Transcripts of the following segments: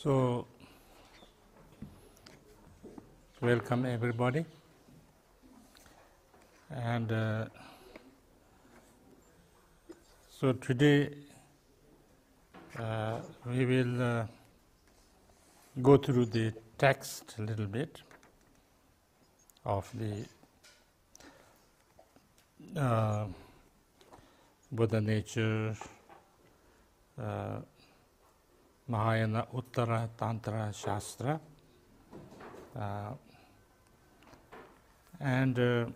So, welcome everybody, and so today we will go through the text a little bit of the Buddha Nature, Mahayana Uttara Tantra Shastra, and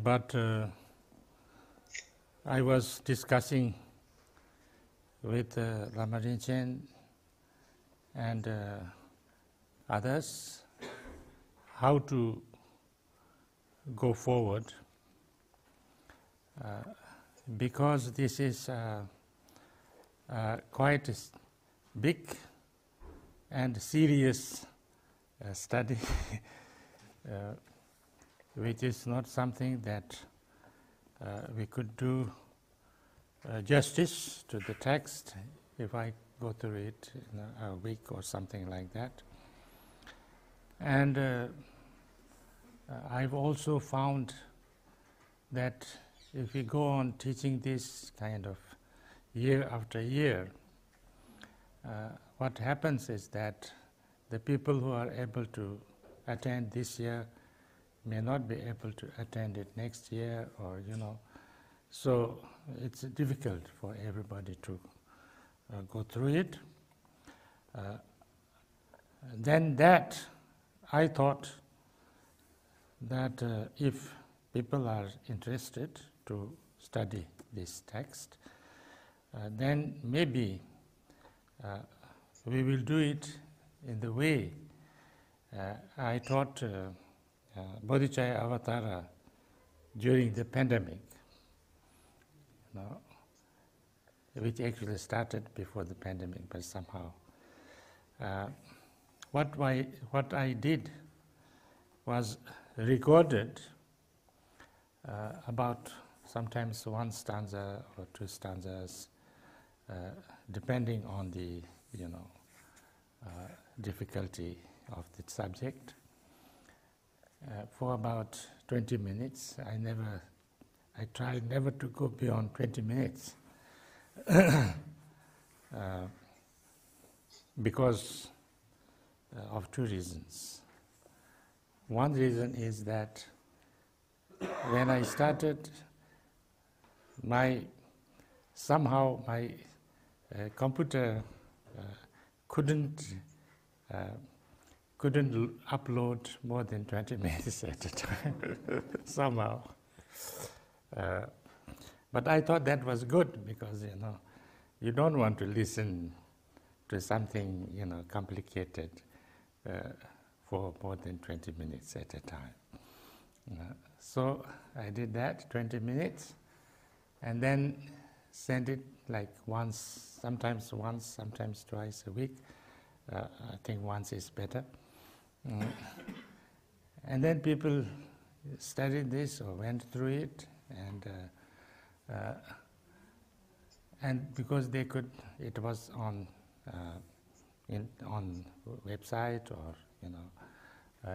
but I was discussing with Lama Rinpoche and others how to go forward, because this is quite a big and serious study, which is not something that we could do justice to the text if I go through it in a week or something like that. And I've also found that if we go on teaching this kind of year after year, what happens is that the people who are able to attend this year may not be able to attend it next year, or so it's difficult for everybody to go through it. Then that I thought that if people are interested to study this text, then maybe we will do it in the way I taught Bodhicaya Avatara during the pandemic, which actually started before the pandemic, but somehow. What I did was recorded about sometimes one stanza or two stanzas, depending on the difficulty of the subject, for about 20 minutes. I tried never to go beyond 20 minutes because of two reasons. One reason is that when I started, somehow my computer couldn't upload more than 20 minutes at a time, somehow. But I thought that was good, because you don't want to listen to something complicated for more than 20 minutes at a time. So I did that, 20 minutes, and then send it like sometimes twice a week. I think once is better. And then people studied this or went through it, and because they could, it was on website or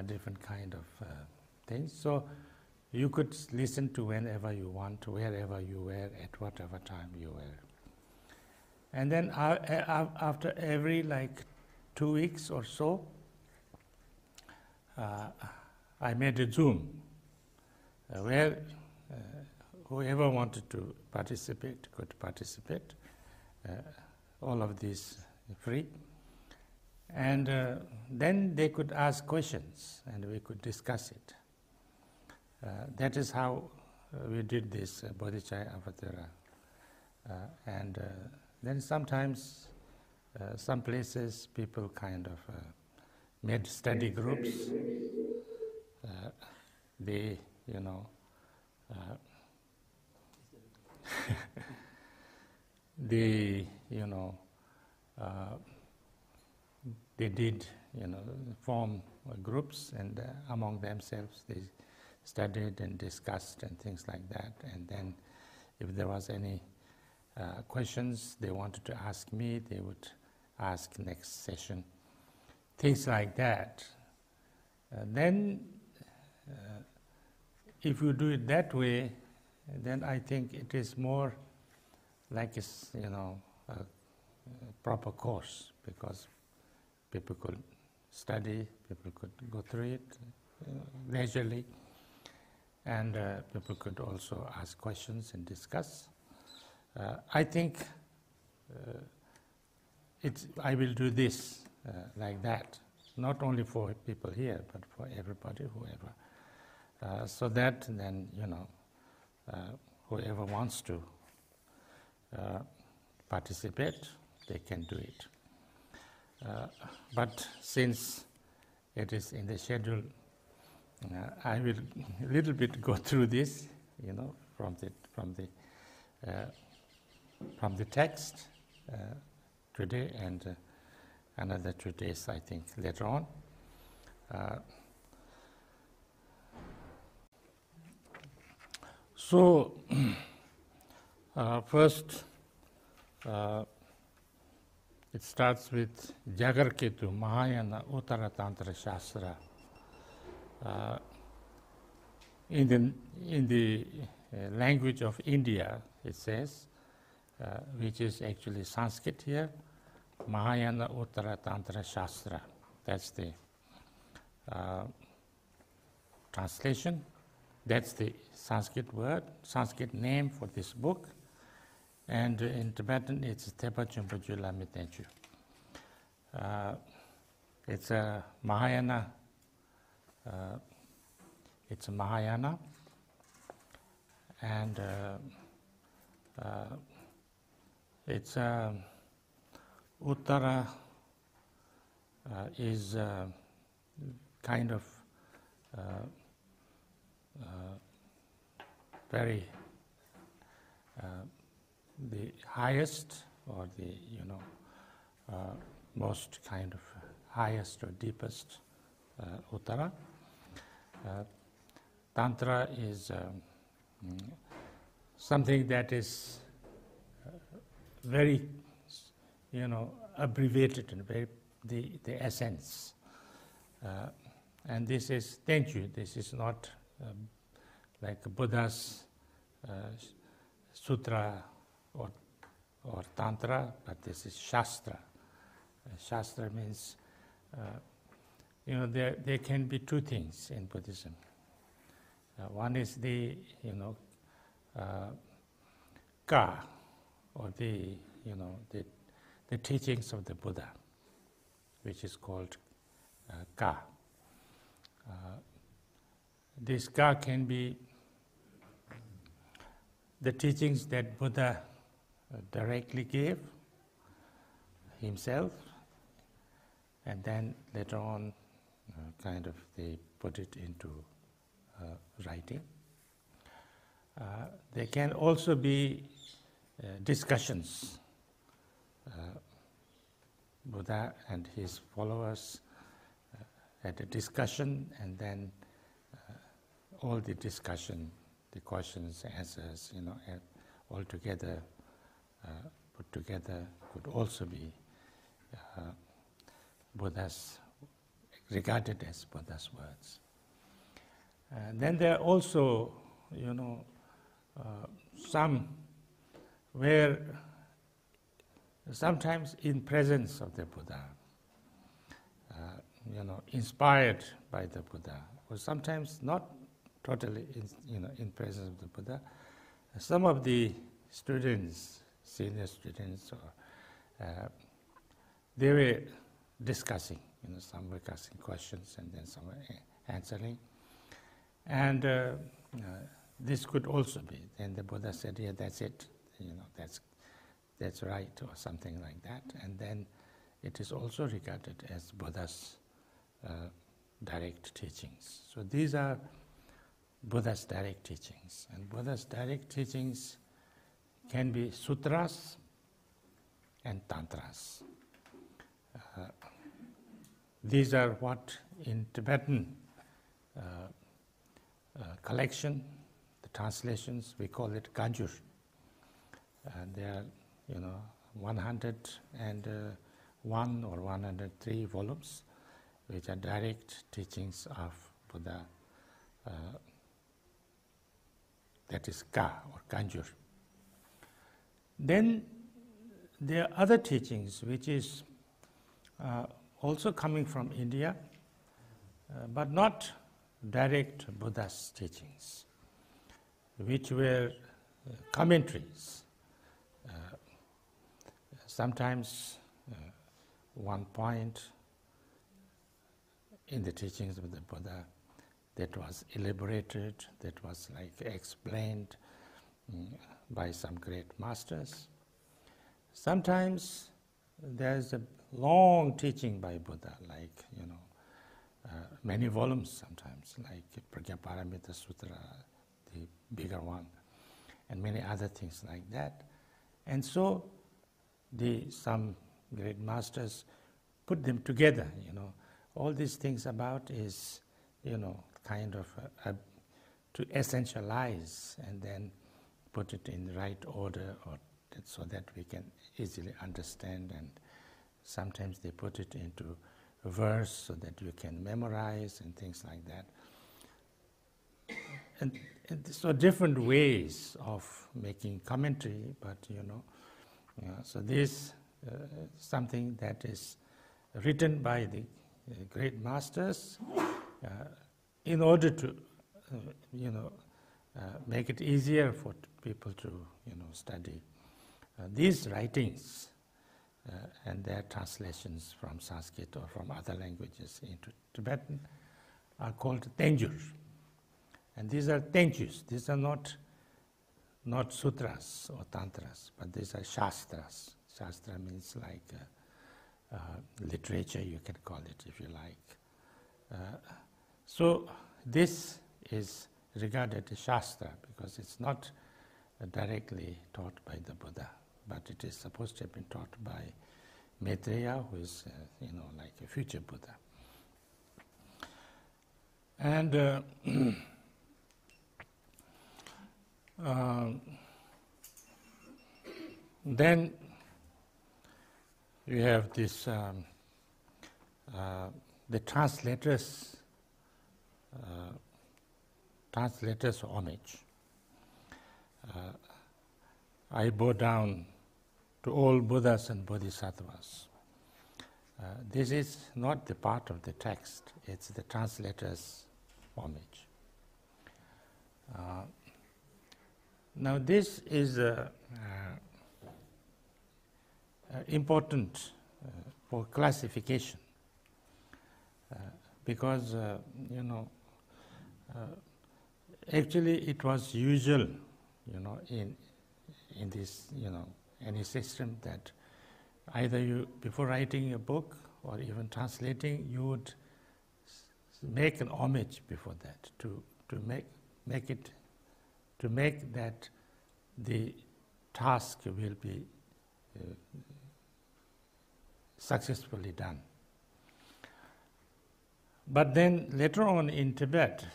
different kind of things. So you could listen to whenever you want, wherever you were, at whatever time you were. And then after every 2 weeks or so, I made a Zoom where whoever wanted to participate could participate. All of these free. And then they could ask questions and we could discuss it. That is how we did this Bodhicaya Avatara. And then sometimes, some places, people kind of made study groups. They, they did, form groups, and among themselves they studied and discussed and things like that. And then if there was any questions they wanted to ask me, they would ask next session. Things like that. Then if you do it that way, then I think it is more like a proper course, because people could study, people could go through it leisurely, and people could also ask questions and discuss. I think I will do this like that, not only for people here, but for everybody, whoever, so that then whoever wants to participate, they can do it. But since it is in the schedule, I will a little bit go through this, from the text today, and another 2 days, I think, later on. So, first, it starts with Jagarketu, Mahayana Uttara Tantra Shastra. In the language of India, it says, which is actually Sanskrit here, Mahayana Uttara Tantra Shastra. That's the translation. That's the Sanskrit word, Sanskrit name for this book. And in Tibetan, it's Tepa Chumpa Jula Mitenchu. It's a Mahayana. It's a Mahayana, and it's Uttara is kind of very the highest, or the most kind of highest or deepest Uttara. Tantra is something that is very, abbreviated and very the essence. And this is Tenchu. This is not like Buddha's sutra or tantra, but this is Shastra. Shastra means, there can be two things in Buddhism. One is the, ka, or the teachings of the Buddha, which is called ka. This ka can be the teachings that Buddha directly gave himself, and then later on kind of they put it into writing. There can also be discussions. Buddha and his followers had a discussion, and then all the discussion, the questions, answers, all together, put together, could also be regarded as Buddha's words. And then there are also, some where sometimes in presence of the Buddha, inspired by the Buddha, or sometimes not totally in presence of the Buddha. Some of the students, senior students, they were discussing, some were asking questions and then some were answering. And this could also be. Then the Buddha said, yeah, that's it, that's right, or something like that. And then it is also regarded as Buddha's direct teachings. So these are Buddha's direct teachings. And Buddha's direct teachings can be sutras and tantras. These are what in Tibetan collection, the translations, we call it Ganjur. There are, 101 or 103 volumes, which are direct teachings of Buddha. That is Ka or Ganjur. Then there are other teachings which is also coming from India, but not direct Buddha's teachings, which were commentaries. Sometimes one point in the teachings of the Buddha that was elaborated, that was like explained by some great masters. Sometimes there's a long teaching by Buddha, like, many volumes sometimes, like Prajnaparamita Sutra, the bigger one, and many other things like that. And so some great masters put them together, All these things about is, kind of to essentialize and then put it in the right order so that we can easily understand, and sometimes they put it into a verse so that you can memorize and things like that. And so different ways of making commentary, but so this something that is written by the great masters in order to make it easier for people to study these writings and their translations from Sanskrit or from other languages into Tibetan are called Tenjur. And these are Tenjus. These are not sutras or tantras, but these are shastras. Shastra means like literature, you can call it if you like. So this is regarded as Shastra because it's not directly taught by the Buddha, but it is supposed to have been taught by Maitreya, who is, like a future Buddha. And then you have this, the translators' homage. I bow down to all Buddhas and Bodhisattvas. This is not the part of the text, it's the translator's homage. Now this is important for classification because, actually it was usual, in this, any system that either you, before writing a book or even translating, you would make an homage before that to make that the task will be successfully done. But then later on in Tibet,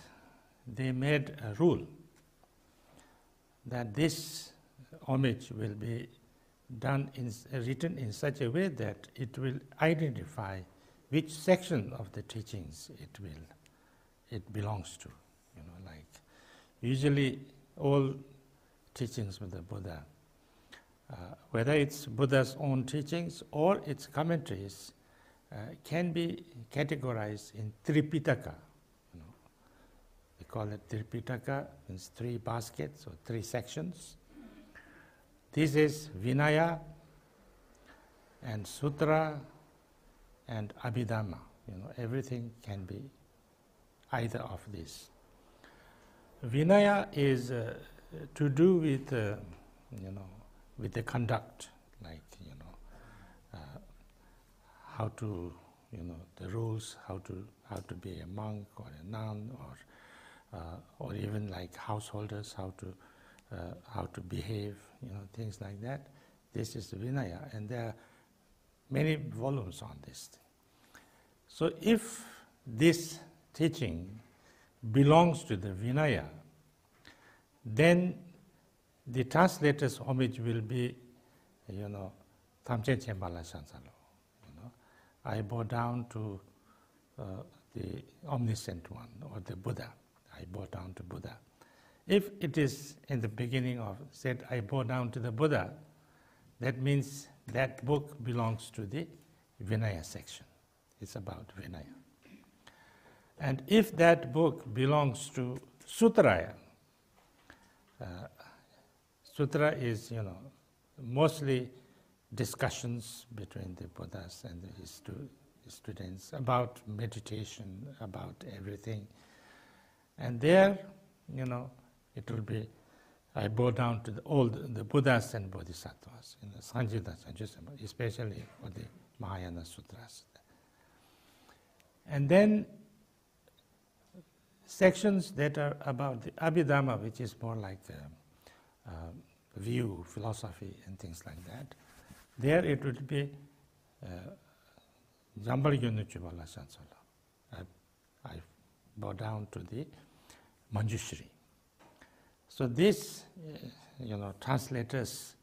they made a rule that this homage will be done written in such a way that it will identify which section of the teachings it belongs to. Like usually all teachings of the Buddha, whether it's Buddha's own teachings or its commentaries, can be categorized in Tripitaka. They call it Tripitaka, means 3 baskets or 3 sections. This is Vinaya and Sutra and Abhidhamma. Everything can be either of these. Vinaya is to do with, with the conduct, like, how to, the rules, how to be a monk or a nun, or even like householders, how to behave, things like that. This is Vinaya, and there are many volumes on this thing. So if this teaching belongs to the Vinaya, then the translator's homage will be, Tamchen Chembala Shansalo. I bow down to the omniscient one, or the Buddha. I bow down to Buddha. If it is in the beginning of said, I bow down to the Buddha, that means that book belongs to the Vinaya section. It's about Vinaya. And if that book belongs to Sutraya, Sutra is, mostly discussions between the Buddhas and his students about meditation, about everything. And there, it will be, I bow down to the Buddhas and Bodhisattvas, Sanjita, especially for the Mahayana Sutras. And then sections that are about the Abhidhamma, which is more like view, philosophy, and things like that. There it would be Jambal Yunuchivala Shansala. I bow down to the Manjushri. So this, translator's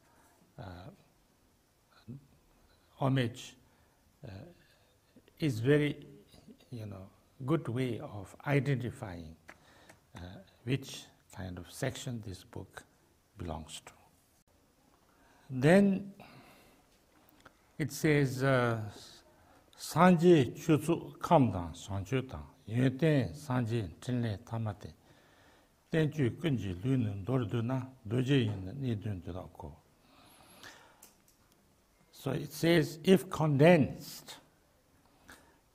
homage is very, good way of identifying which kind of section this book belongs to. Then it says, Sanji Chutsu Kamdan Sanjutan, Yuten Sanji Trinle Tamate, Tenju Kunji Lunun Dorduna, Dojayin Nidun Durako. So it says, if condensed,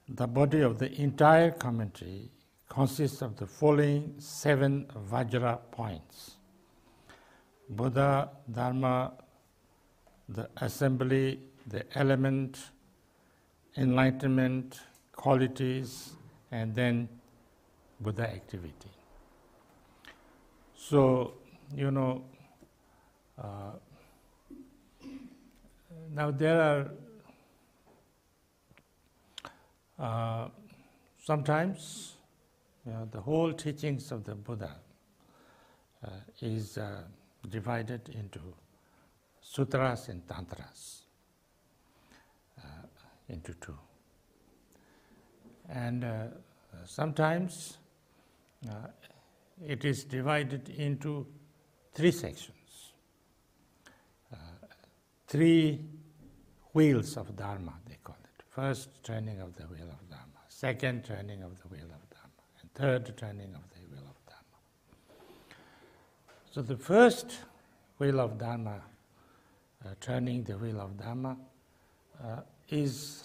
the body of the entire commentary consists of the following 7 Vajra points: Buddha, Dharma, the assembly, the element, enlightenment, qualities, and then Buddha activity. So, now there are sometimes the whole teachings of the Buddha is divided into sutras and tantras, into 2. And sometimes it is divided into 3 sections. 3 wheels of Dharma, they call it. First, turning of the wheel of Dharma. Second, turning of the wheel of Dharma. And third, turning of the wheel of Dharma. So the first wheel of Dharma, turning the wheel of Dharma, is,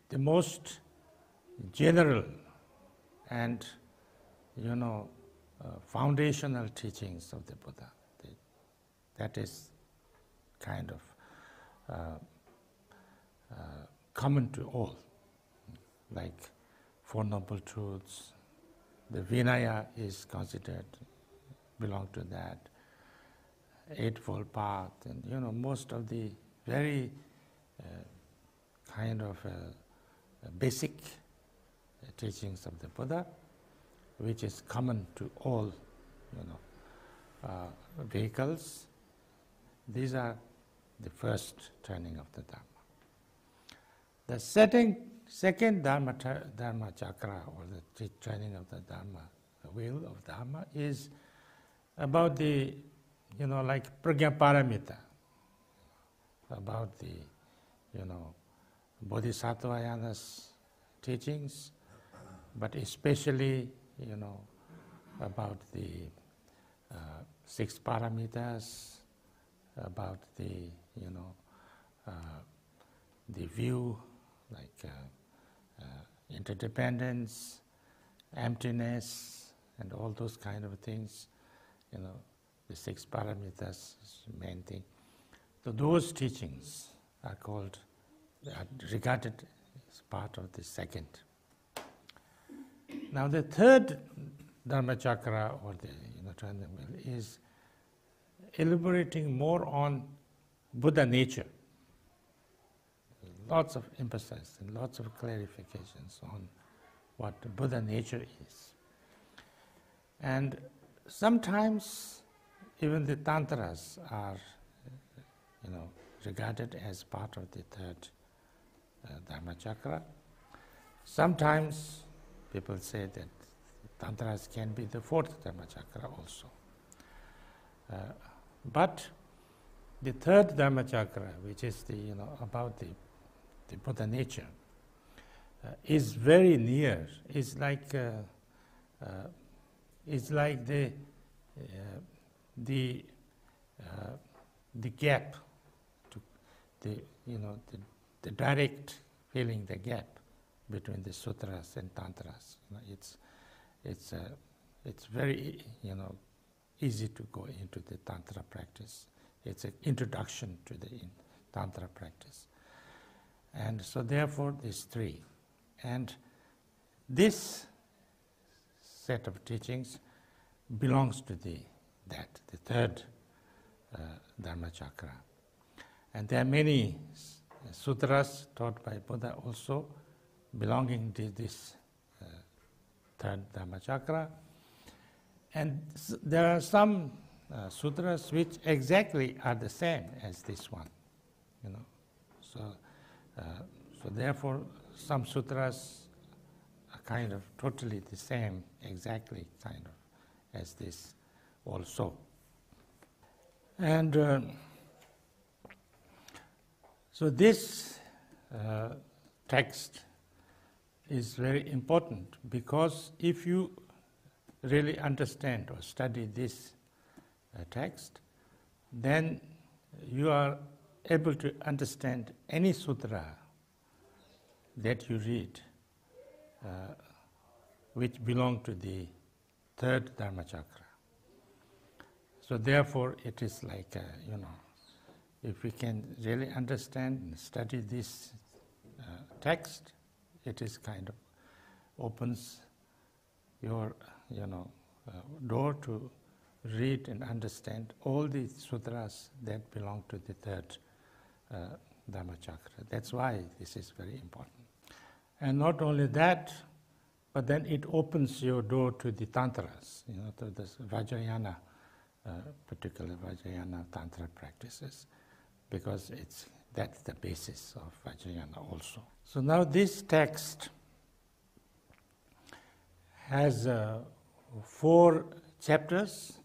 the most general and, foundational teachings of the Buddha. That is kind of common to all, like 4 Noble Truths. The Vinaya is considered, belong to that, Eightfold Path, and most of the very kind of basic teachings of the Buddha, which is common to all, vehicles. These are the first turning of the Dharma. The second Dharma chakra, or the turning of the Dharma, the wheel of Dharma, is about the, like Prajna Paramita, about the, Bodhisattvayana's teachings, but especially, about the 6 paramitas, about the, the view, like interdependence, emptiness, and all those kind of things. The 6 paramitas is the main thing. So those teachings are regarded as part of the second. Now the third Dharma chakra, or the turning wheel, is elaborating more on Buddha nature. Lots of emphasis and lots of clarifications on what Buddha nature is. And sometimes even the tantras are, regarded as part of the third Dharmachakra. Sometimes people say that tantras can be the fourth Dharmachakra also. But the third Dharmachakra, which is about the Buddha nature, is very near. It's like the gap to the direct filling the gap between the sutras and tantras. It's very easy to go into the tantra practice. It's an introduction to the tantra practice, and so therefore these three, and this set of teachings belongs to the third Dharmachakra. And there are many sutras taught by Buddha also belonging to this third Dharmachakra. And there are some sutras which exactly are the same as this one, So therefore, some sutras are kind of totally the same, exactly kind of as this also. And so this text is very important, because if you really understand or study this text, then you are able to understand any sutra that you read which belong to the third Dharmachakra. So therefore it is like, if we can really understand and study this text, it is kind of opens your door to read and understand all the sutras that belong to the third Dharmachakra. That's why this is very important. And not only that, but then it opens your door to the tantras, to this Vajrayana, particular Vajrayana tantra practices, because that's the basis of Vajrayana also. So now this text has 4 chapters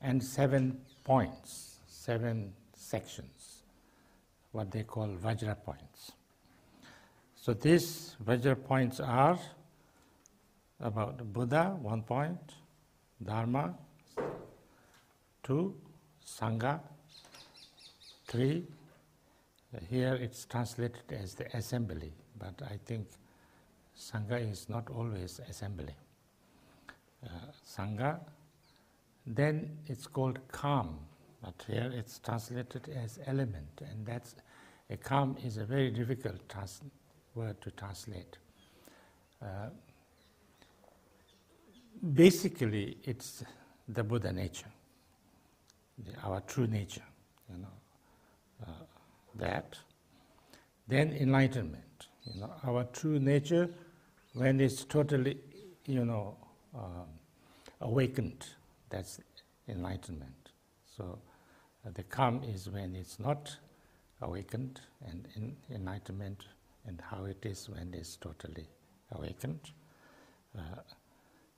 and 7 points, 7 sections, what they call Vajra points. So these Vajra points are about Buddha, 1 point, Dharma, 2, Sangha, 3, here it's translated as the assembly, but I think Sangha is not always assembly. Sangha, then it's called calm, but here it's translated as element, and that's a calm is a very difficult word to translate. Basically, it's the Buddha nature, our true nature, that. Then enlightenment, our true nature when it's totally, awakened, that's enlightenment. So the calm is when it's not awakened, and enlightenment and how it is when it's totally awakened.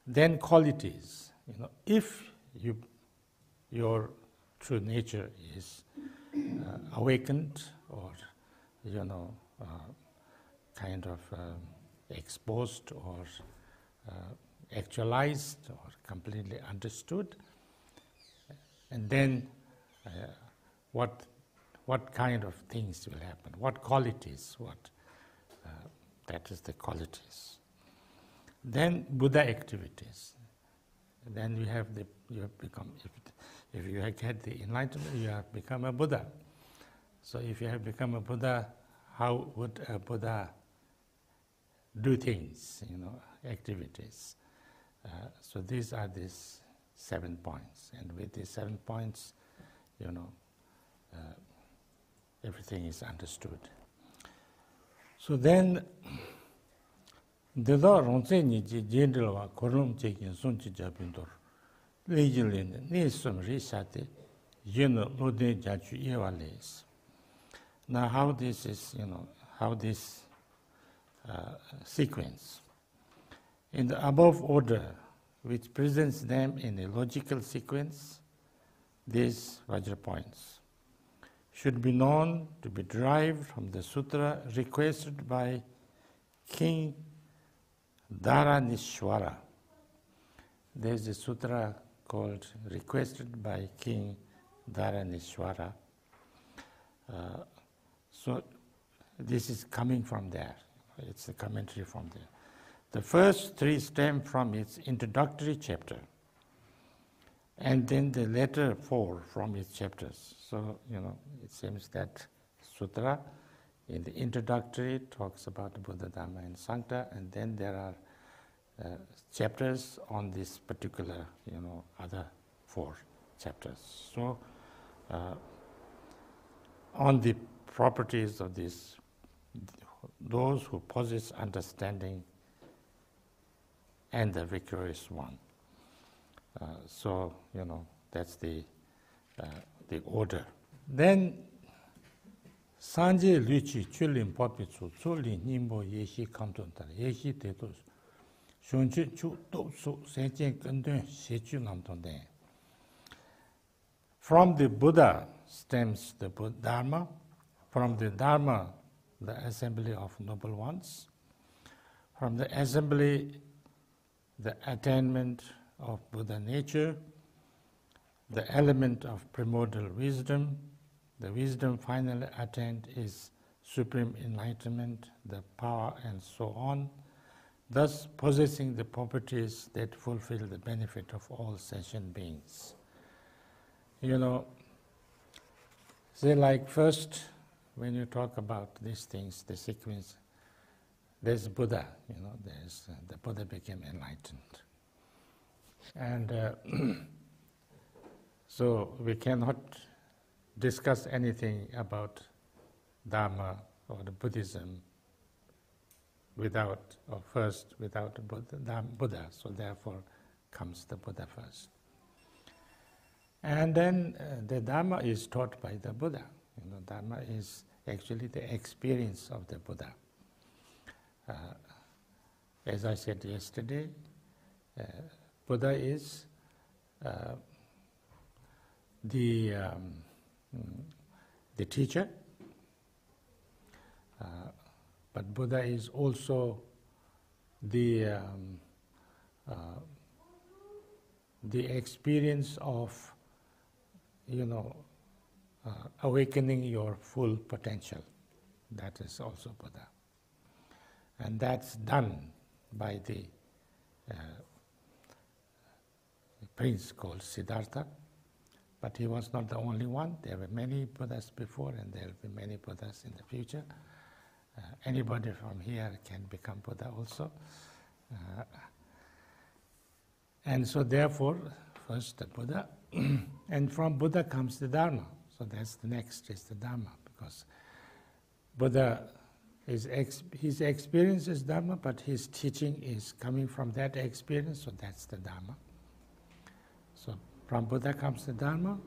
Then qualities, if your true nature is awakened or kind of exposed or actualized or completely understood, and then what kind of things will happen, what qualities, that is the qualities. Then Buddha activities. Then you have become, if you have had the enlightenment, you have become a Buddha. So if you have become a Buddha, how would a Buddha do things, activities? So these are these 7 points, and with these 7 points, everything is understood. So then, Deda rongse ni ji jendilwa korlom chekin sunchi japindor legilin nisum risate yeno lode jaju evales. Now how this is, how this sequence. In the above order, which presents them in a logical sequence, these Vajra points should be known to be derived from the sutra requested by King Dharanishwara. There is a sutra called Requested by King Dharanishwara. So this is coming from there. It's a commentary from there. The first three stem from its introductory chapter, and then the latter four from its chapters. So, it seems that sutra in the introductory talks about Buddha, Dhamma, and Sangha, and then there are chapters on this particular, other four chapters. So, on the properties of this, those who possess understanding and the victorious one. So, that's the order. Then, Sanje Luchi Chulim Popitsu Tsuli Nimbo Yeshi Kantontar Yeshi Tetos Shunchi Chu Topsu Senchen Kandun Shechu Namtonde. From the Buddha stems the Dharma, from the Dharma, the assembly of noble ones, from the assembly, the attainment of Buddha nature, the element of primordial wisdom. The wisdom finally attained is supreme enlightenment, the power, and so on, thus possessing the properties that fulfill the benefit of all sentient beings. Say like first, when you talk about these things, the sequence, there's Buddha, the Buddha became enlightened. And so we cannot discuss anything about Dharma or the Buddhism without Buddha. So therefore comes the Buddha first. And then the Dharma is taught by the Buddha. Dharma is actually the experience of the Buddha. As I said yesterday, Buddha is the teacher, but Buddha is also the experience of awakening your full potential. That is also Buddha, and that's done by the prince called Siddhartha. But he was not the only one. There were many Buddhas before, and there will be many Buddhas in the future. Anybody from here can become Buddha also. And so therefore, first the Buddha, and from Buddha comes the Dharma. So that's the next is the Dharma, because Buddha, his experience is Dharma, but his teaching is coming from that experience, so that's the Dharma. So from Buddha comes the Dharma,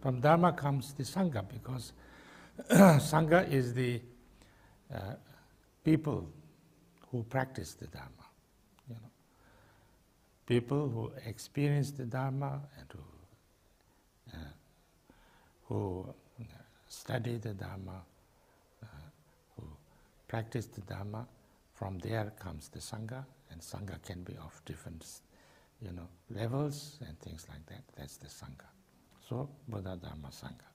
from Dharma comes the Sangha, because Sangha is the people who practice the Dharma. People who experience the Dharma and who study the Dharma, who practice the Dharma. From there comes the Sangha, and Sangha can be of different levels and things like that. That's the Sangha. So, Buddha, Dharma, Sangha.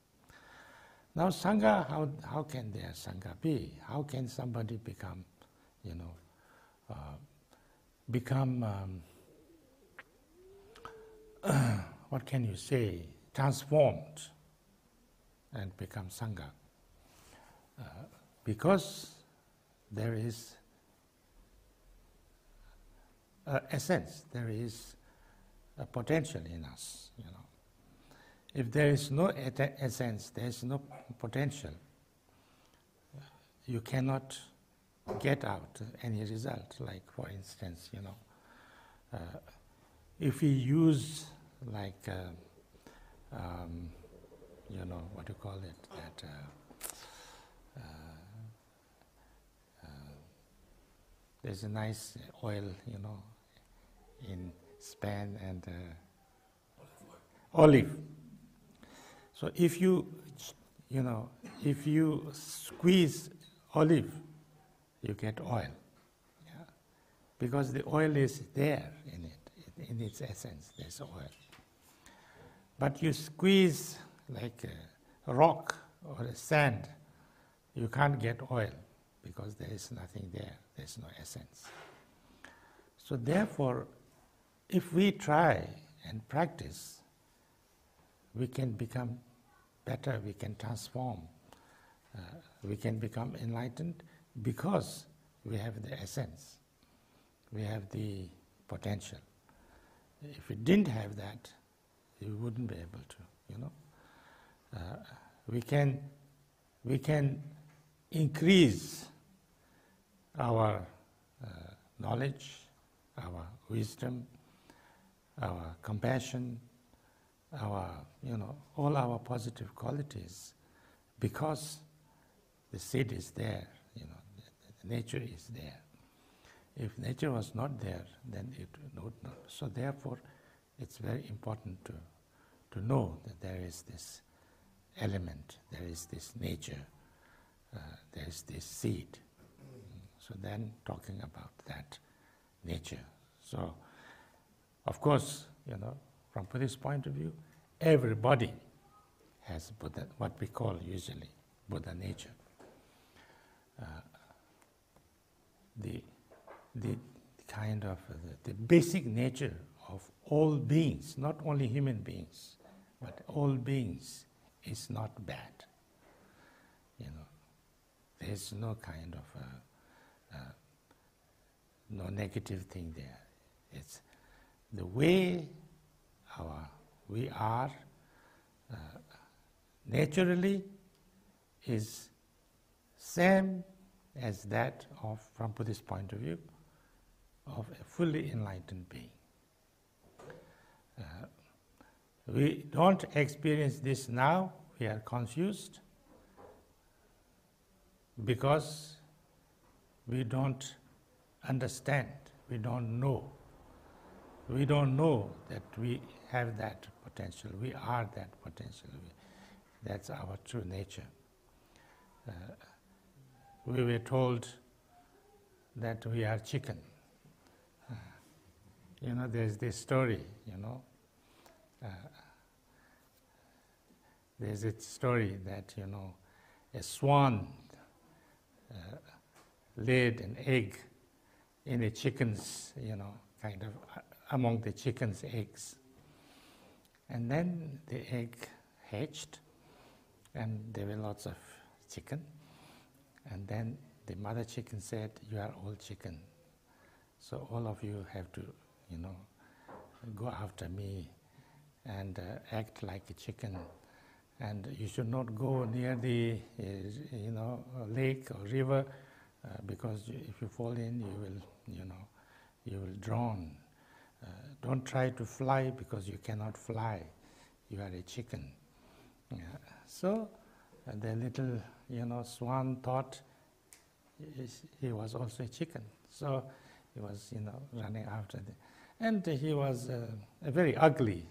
Now, Sangha, how can their Sangha be? How can somebody become, what can you say, transformed and become Sangha? Because there is essence, there is a potential in us. If there is no essence, there is no potential. You cannot get out any result. Like, for instance, if we use like, what do you call it? That there's a nice oil, in Spain and olive. So if you squeeze olive, you get oil, because the oil is there in it, in its essence. There's oil. But you squeeze like a rock or a sand, you can't get oil because there is nothing there. There's no essence. So therefore, if we try and practice, we can become better, we can transform, we can become enlightened because we have the essence, we have the potential. If we didn't have that, we wouldn't be able to, we can increase our knowledge, our wisdom, our compassion, our, all our positive qualities, because the seed is there, the nature is there. If nature was not there, then it would not. So therefore, it's very important to know that there is this element, there is this nature, there is this seed. So then talking about that nature. So, of course, from Buddhist point of view, everybody has Buddha, what we call usually Buddha nature. The kind of the basic nature of all beings, not only human beings, but all beings, is not bad. There's no kind of no negative thing there. It's the way we are naturally is same as that of, from Buddhist point of view, of a fully enlightened being. We don't experience this now, we are confused because we don't understand, we don't know. We don't know that we have that potential, we are that potential, that's our true nature. We were told that we are chicken. There's this story, there's a story that, a swan laid an egg in a chicken's, kind of among the chicken's eggs. And then the egg hatched, and there were lots of chicken. And then the mother chicken said, "You are all chicken, so all of you have to, go after me and act like a chicken. And you should not go near the, lake or river, because if you fall in, you will drown. Don't try to fly because you cannot fly. You are a chicken." So the little, swan thought he was also a chicken. So he was, running after them. And he was a very ugly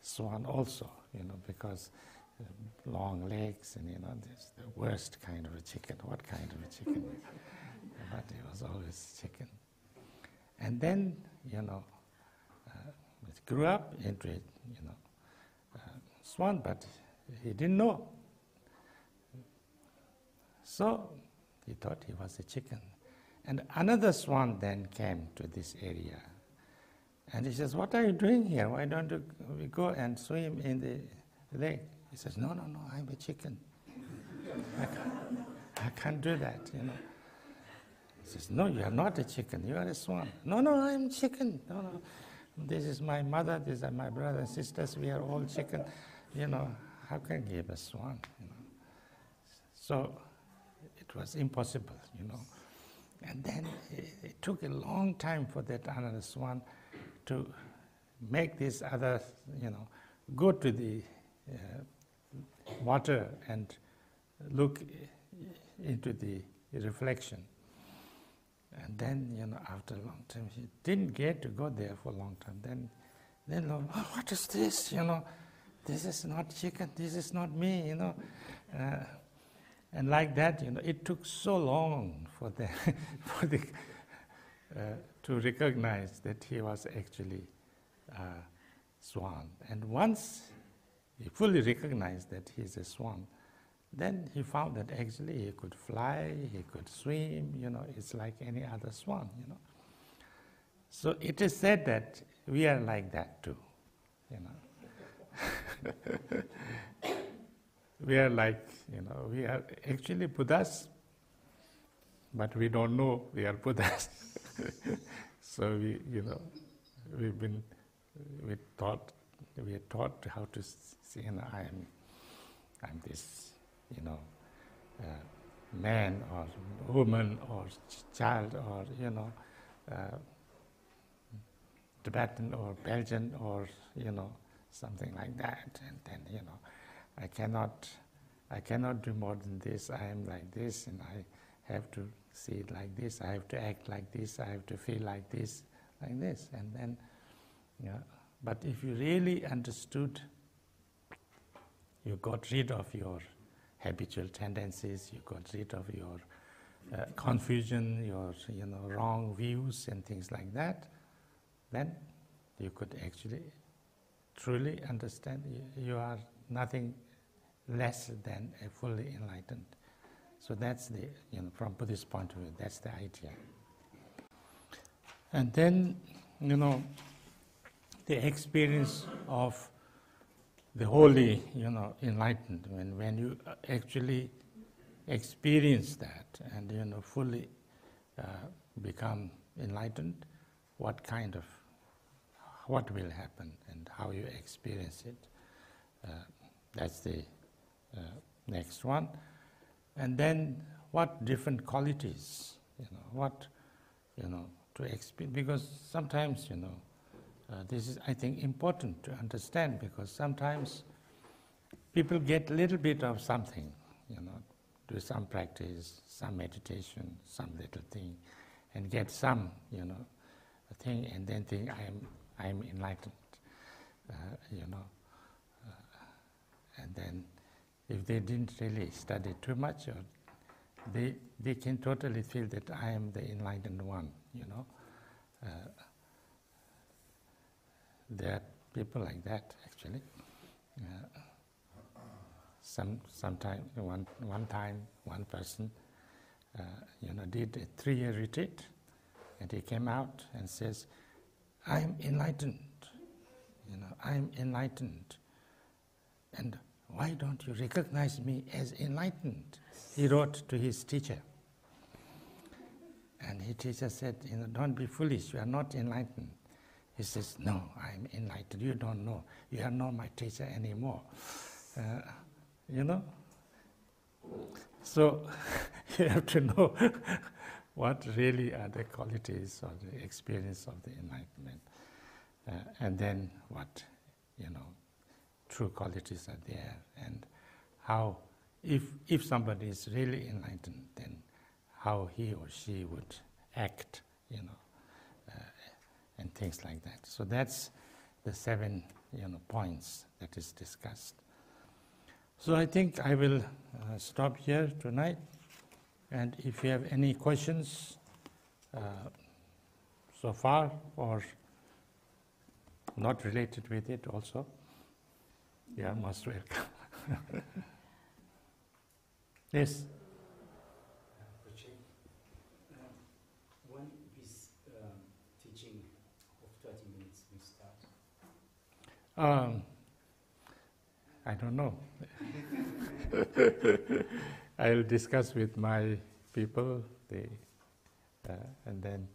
swan also, because long legs and, this the worst kind of a chicken. What kind of a chicken? But he was always chicken. And then, it grew up into a, swan, but he didn't know. So he thought he was a chicken. And another swan then came to this area. And he says, "What are you doing here? Why don't we go and swim in the lake?" He says, No, I'm a chicken. I can't do that, He says, "No, you are not a chicken, you are a swan." No, I'm chicken. No. This is my mother, these are my brothers and sisters, we are all chicken. How can he be a swan? So it was impossible, And then it took a long time for that another swan to make this other, go to the water and look into the reflection. And then, after a long time, he didn't get to go there for a long time. Then what is this? This is not chicken. This is not me. And like that, it took so long for the to recognize that he was actually a swan. And once he fully recognized that he's a swan, then he found that actually he could fly, he could swim, it's like any other swan, So it is said that we are like that too, We are like, we are actually Buddhas, but we don't know we are Buddhas. So we are taught how to see, I'm this, man or woman or child or Tibetan or Belgian or something like that, and then I cannot do more than this. I am like this, and I have to see it like this. I have to act like this. I have to feel like this, and then But if you really understood, you got rid of your habitual tendencies, you got rid of your confusion, your wrong views and things like that, then you could actually truly understand you are nothing less than a fully enlightened. So that's the, from Buddhist point of view, that's the idea. And then, the experience of the holy, enlightened, when you actually experience that and, fully become enlightened, what will happen and how you experience it. That's the next one. And then what different qualities, to experience, because sometimes, this is, I think, important to understand, because sometimes people get a little bit of something, do some practice, some meditation, some little thing, and get some, thing, and then think I'm enlightened, and then if they didn't really study too much, or they can totally feel that I am the enlightened one, There are people like that, actually. One time, one person, did a 3-year retreat, and he came out and says, "I'm enlightened. I'm enlightened. And why don't you recognize me as enlightened?" He wrote to his teacher. And his teacher said, "Don't be foolish. You are not enlightened." He says, "No, I'm enlightened. You don't know. You are not my teacher anymore." So you have to know what really are the qualities or the experience of the enlightenment, and then what true qualities are there, and how, if somebody is really enlightened, then how he or she would act, and things like that. So that's the 7 points that is discussed. So I think I will stop here tonight, and if you have any questions so far or not related with it also, you are most welcome. Yes? When this teaching of 30 minutes will start? I don't know. I'll discuss with my people, and then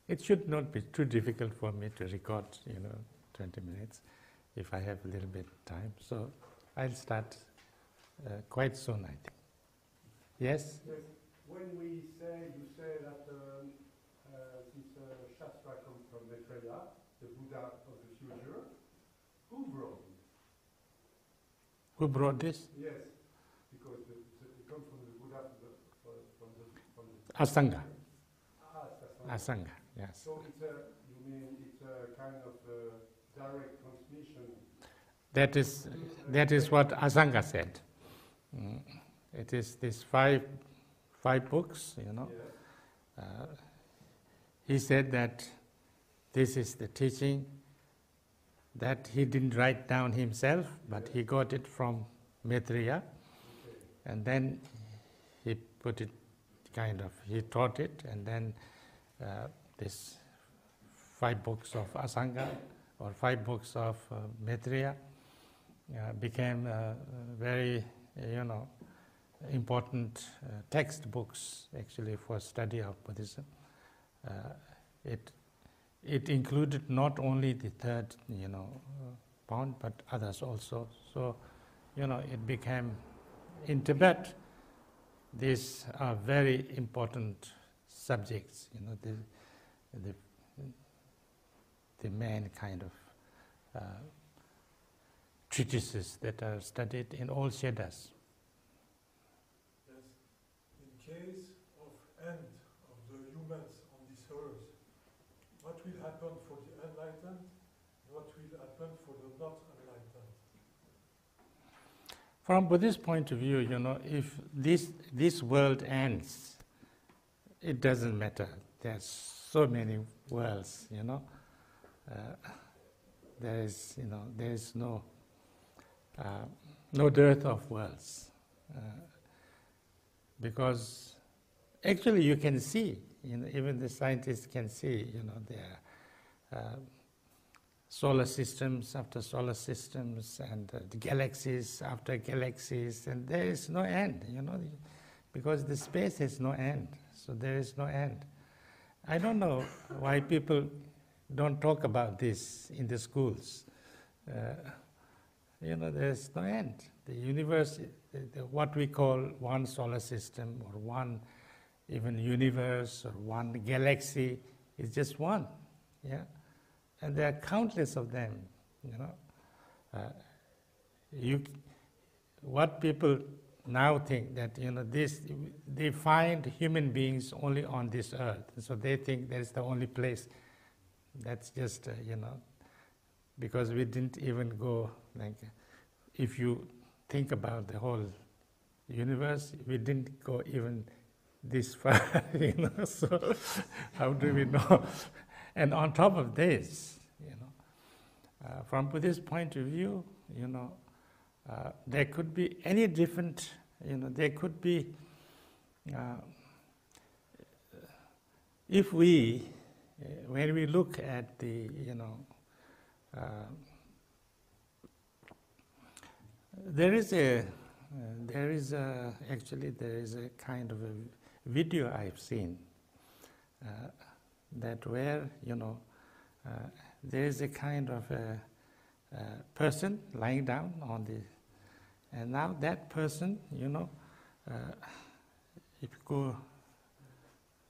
it should not be too difficult for me to record, 20 minutes if I have a little bit of time. So I'll start quite soon, I think. Yes? Yes. When you say that this Shastra the Buddha of the future, who brought it? Who brought this? Yes, because it comes from the Buddha from the Asanga. Asanga. Asanga, yes. So it's a kind of direct transmission. That is what Asanga said. It is these five books, you know. Yes. He said that this is the teaching that he didn't write down himself, but he got it from Maitreya, and then he put it he taught it, and then this 5 books of Asanga or 5 books of Maitreya became very, important textbooks actually for study of Buddhism. It included not only the third, pound, but others also. So, it became, in Tibet, these are very important subjects, the main kind of treatises that are studied in all Shedas. Yes. In case of end of the humans on this earth, what will happen for the enlightened? What will happen for the not enlightened? From Buddhist point of view, if this world ends, it doesn't matter. There's so many worlds, there is no dearth of worlds, because actually you can see, even the scientists can see, there are solar systems after solar systems, and the galaxies after galaxies, and there is no end, because the space has no end, so there is no end. I don't know why people don't talk about this in the schools. There is no end. The universe, what we call one solar system or one even universe or one galaxy is just one, yeah? And there are countless of them, what people now think that, they find human beings only on this earth, so they think that is the only place. That's just, because we didn't even go, if you think about the whole universe, we didn't go even this far, so how do we know? And on top of this, from Buddhist point of view, there could be any different, there could be, if we, when we look at the, there is a kind of a video I've seen that where, there is a kind of a person lying down on the, and now that person, if you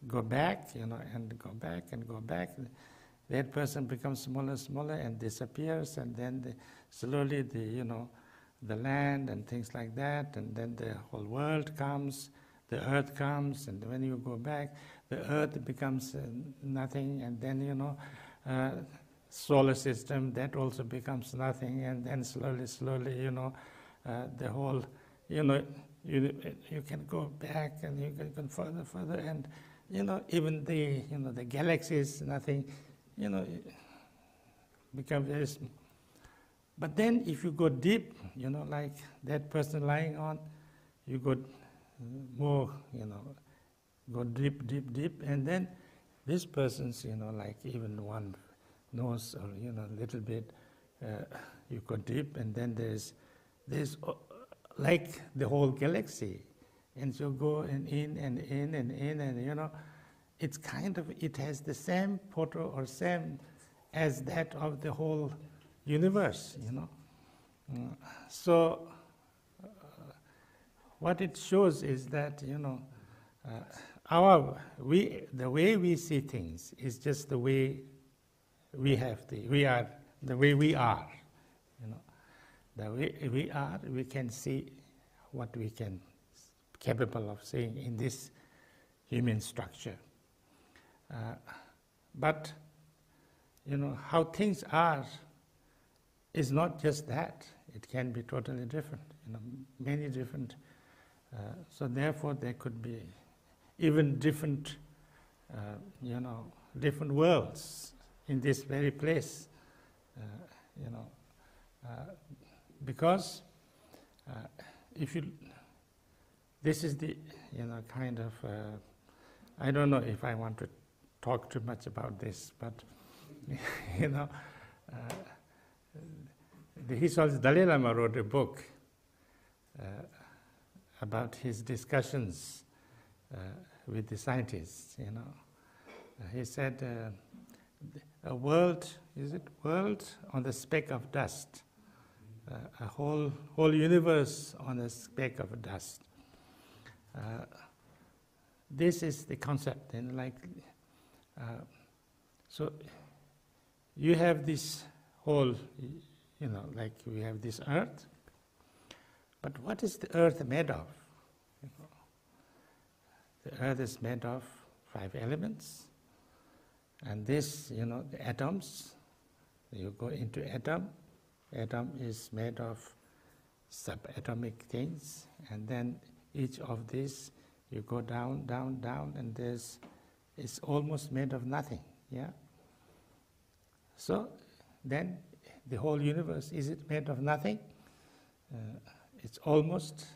go back, and go back and go back, that person becomes smaller and disappears, and then slowly the land and things like that, and then the whole world comes, the earth comes, and when you go back, the earth becomes nothing, and then solar system, that also becomes nothing, and then slowly, the whole, you can go back and you can go further, and even the galaxies, nothing, become very small. But then if you go deep, like that person lying on, you go more, go deep, and then this person's, like even one nose or, little bit, you go deep, and then there's like the whole galaxy. And so go in, and it's kind of, it has the same photo or same as that of the whole universe, So what it shows is that, the way we see things is just the way we are the way we are, you know. The way we are, we can see what we can capable of seeing in this human structure. But you know, how things are is not just that. It can be totally different, you know, many different. So therefore there could be even different, you know, different worlds in this very place, you know, because if you, this is the, you know, kind of, I don't know if I want to talk too much about this, but you know, the Dalai Lama wrote a book about his discussions with the scientists, you know. He said, a world, is it world on the speck of dust, a whole universe on a speck of dust. This is the concept, and like, so you have this whole, you know, like we have this earth, but what is the earth made of? You know, the earth is made of 5 elements, and this, you know, the atoms, you go into atom is made of subatomic things, and then each of these you go down, down, down, and it's almost made of nothing, yeah? So then the whole universe, is it made of nothing? It's almost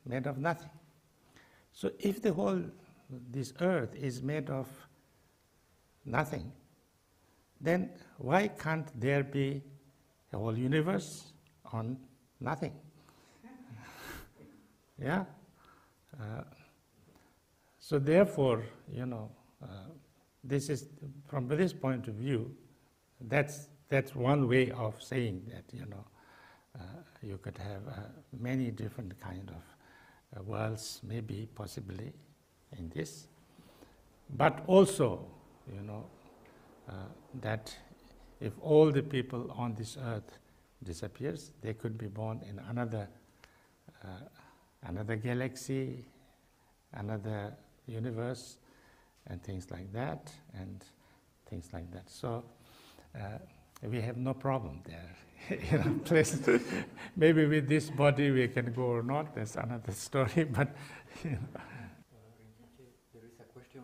made of nothing. So if the whole, this earth is made of nothing, then why can't there be a whole universe on nothing? Yeah? So therefore, you know, this is, from this point of view, that's one way of saying that, you know, you could have many different kind of worlds, maybe, possibly, in this. But also, you know, that if all the people on this earth disappears, they could be born in another galaxy, another universe, and things like that, So we have no problem there. You know, place. Maybe with this body we can go or not, that's another story, but you know. There is a question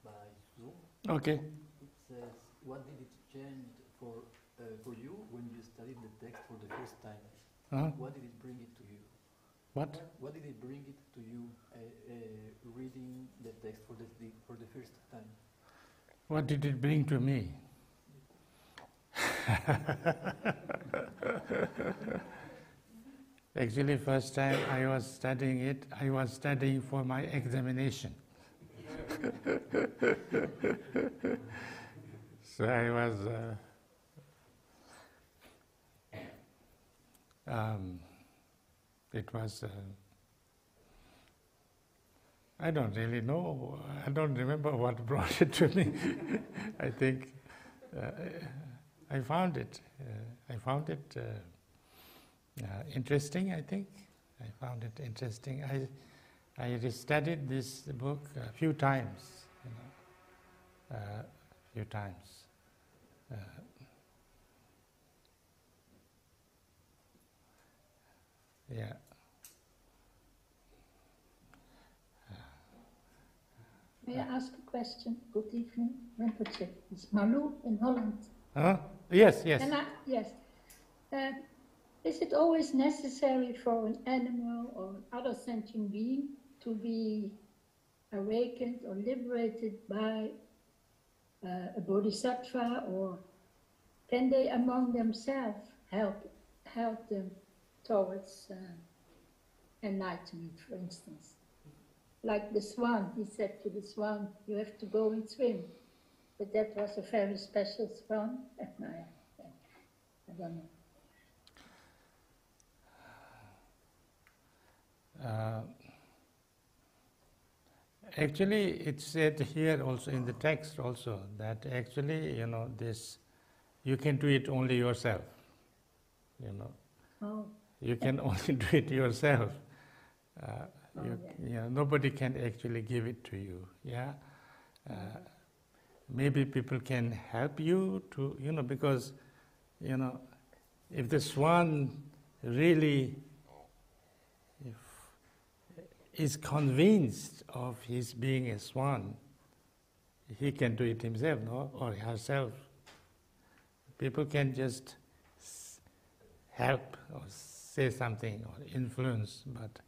by Zoom. Okay. It says, what did it change for you when you studied the text for the first time? Uh-huh. What did it bring it to you? What? What did it bring it to you reading the text for the first time? What did it bring to me? Actually, first time I was studying it, I was studying for my examination. So I was, it was, I don't really know, I don't remember what brought it to me. I think I found it interesting, I think. I found it interesting. I restudied this book a few times, you know, few times. Yeah. May I ask a question? Good evening, Rinpoche. It's Malou in Holland. Yes. Yes. Is it always necessary for an animal or other sentient being to be awakened or liberated by a bodhisattva, or can they among themselves help them towards enlightenment, for instance? Like the swan, he said to the swan, you have to go and swim. But that was a very special swan. I don't know. Actually, it's said here also in the text also that actually, you know, this you can do it only yourself, you know. Oh, You can only do it yourself. yeah. Nobody can actually give it to you. Yeah, maybe people can help you to, because, if the swan really is convinced of his being a swan, he can do it himself, no, or herself. People can just help or say something or influence, but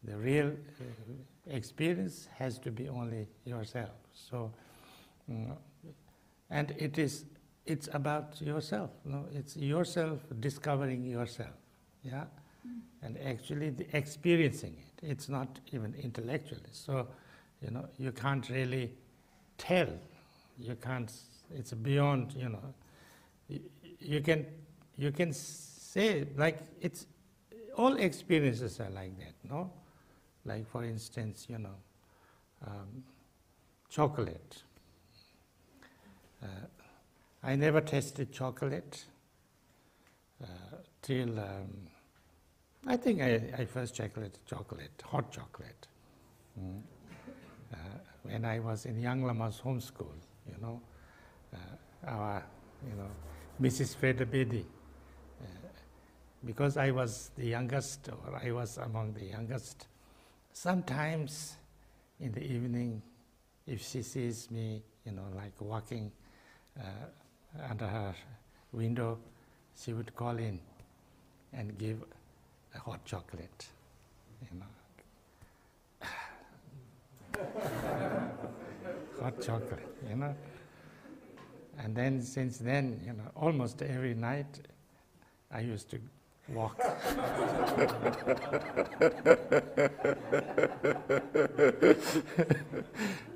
the real experience has to be only yourself. So, and it's about yourself. No, it's yourself discovering yourself. Yeah, and actually experiencing it. It's not even intellectually. So, you can't really tell. You can't. It's beyond. You can say, like, it's all experiences are like that, no? Like, for instance, chocolate. I never tasted chocolate till I think I first chocolate, hot chocolate, when I was in Young Lama's homeschool. Our Mrs. Fredabedi. Because I was the youngest, or I was among the youngest, sometimes in the evening, if she sees me, like walking under her window, she would call in and give a hot chocolate, hot chocolate, And then, since then, almost every night, I used to walk.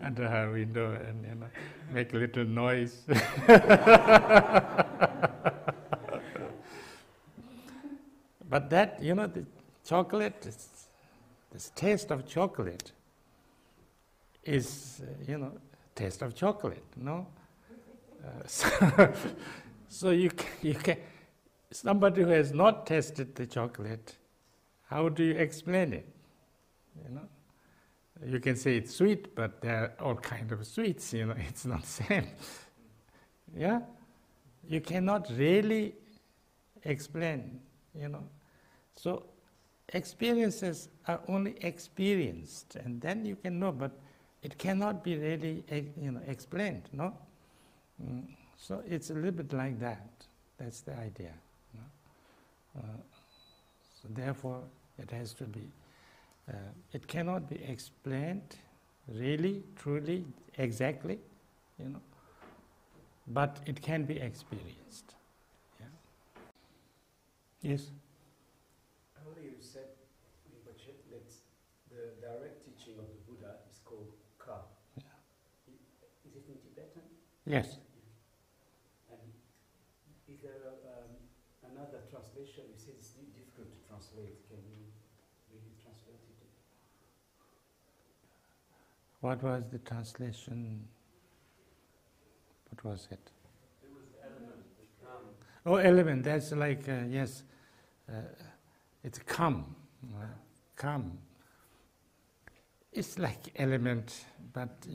Under her window and make a little noise. But that, the chocolate, this taste of chocolate is, taste of chocolate, no? So you can, somebody who has not tasted the chocolate, how do you explain it? You can say it's sweet, but there are all kinds of sweets, it's not the same. Yeah? You cannot really explain, So experiences are only experienced, and then you can know, but it cannot be really, explained, no? So it's a little bit like that. That's the idea. So therefore, it has to be. It cannot be explained really, truly, exactly, but it can be experienced. Yeah. Yes. Earlier you said, Rinpoche, that the direct teaching of the Buddha is called Ka. Yeah. Is it in Tibetan? Yes. And is there another translation? You said it's difficult to translate. Can you really translate it? What was the translation? What was it? It was element, the come. Oh, element. That's like, yes, it's come. Come. It's like element, but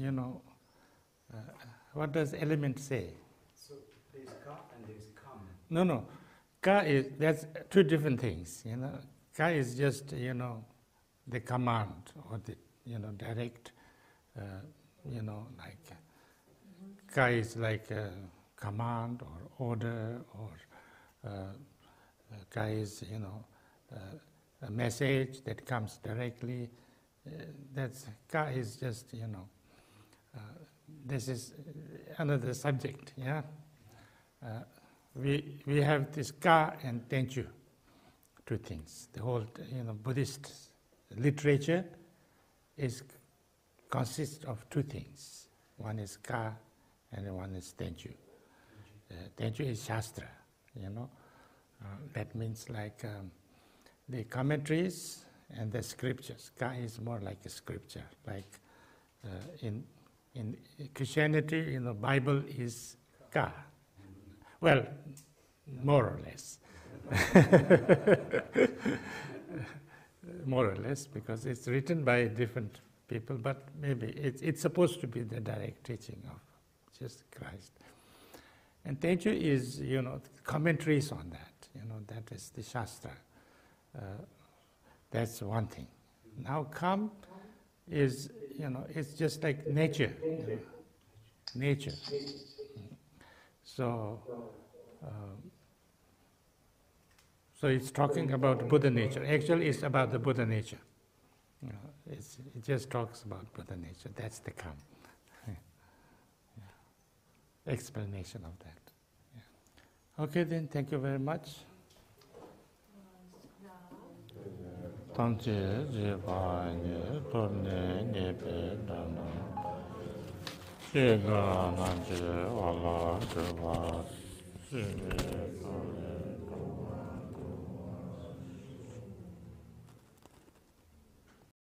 what does element say? So there's Ka and there's Kam. No. Ka that's two different things. Ka is just, the command or the, direct, like, Ka is like a command or order, or Ka is, a message that comes directly. Ka is just, this is another subject, yeah. We have this Ka and Tenchu, two things. The whole, Buddhist literature consists of two things. One is Ka and one is Tenchu. Tenchu is Shastra, that means like the commentaries and the scriptures. Ka is more like a scripture, like in Christianity, Bible is Ka. Well, more or less. More or less, because it's written by different people, but maybe it's supposed to be the direct teaching of just Christ. And Teju is, commentaries on that. That is the Shastra. That's one thing. Now Kam is, it's just like nature. Nature. So it's talking about Buddha nature. Actually, it's about the Buddha nature. It just talks about Buddha nature. That's the Kam. Explanation of that. Yeah. Okay, then, thank you very much. Tangche Jiba Nye Torne Nyepe Dana Shega Nanje Wala Jiba Shige